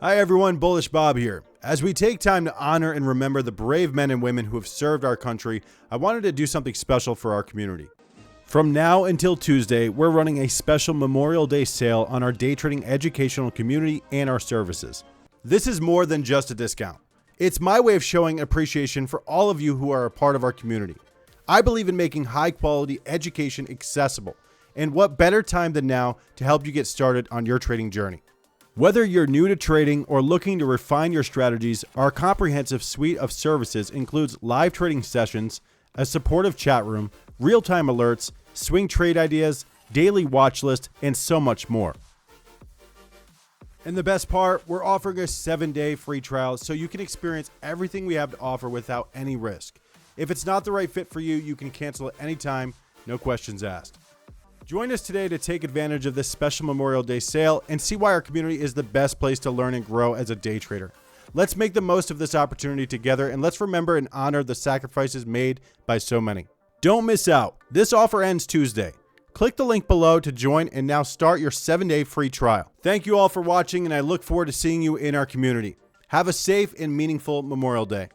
Hi everyone, Bullish Bob here. As we take time to honor and remember the brave men and women who have served our country, I wanted to do something special for our community. From now until Tuesday, we're running a special Memorial Day sale on our day trading educational community and our services. This is more than just a discount. It's my way of showing appreciation for all of you who are a part of our community. I believe in making high quality education accessible, and what better time than now to help you get started on your trading journey. Whether you're new to trading or looking to refine your strategies, our comprehensive suite of services includes live trading sessions, a supportive chat room, real-time alerts, swing trade ideas, daily watch list, and so much more. And the best part, we're offering a 7-day free trial so you can experience everything we have to offer without any risk. If it's not the right fit for you, you can cancel at any time, no questions asked. Join us today to take advantage of this special Memorial Day sale and see why our community is the best place to learn and grow as a day trader. Let's make the most of this opportunity together, and let's remember and honor the sacrifices made by so many. Don't miss out. This offer ends Tuesday. Click the link below to join and now start your 7-day free trial. Thank you all for watching, and I look forward to seeing you in our community. Have a safe and meaningful Memorial Day.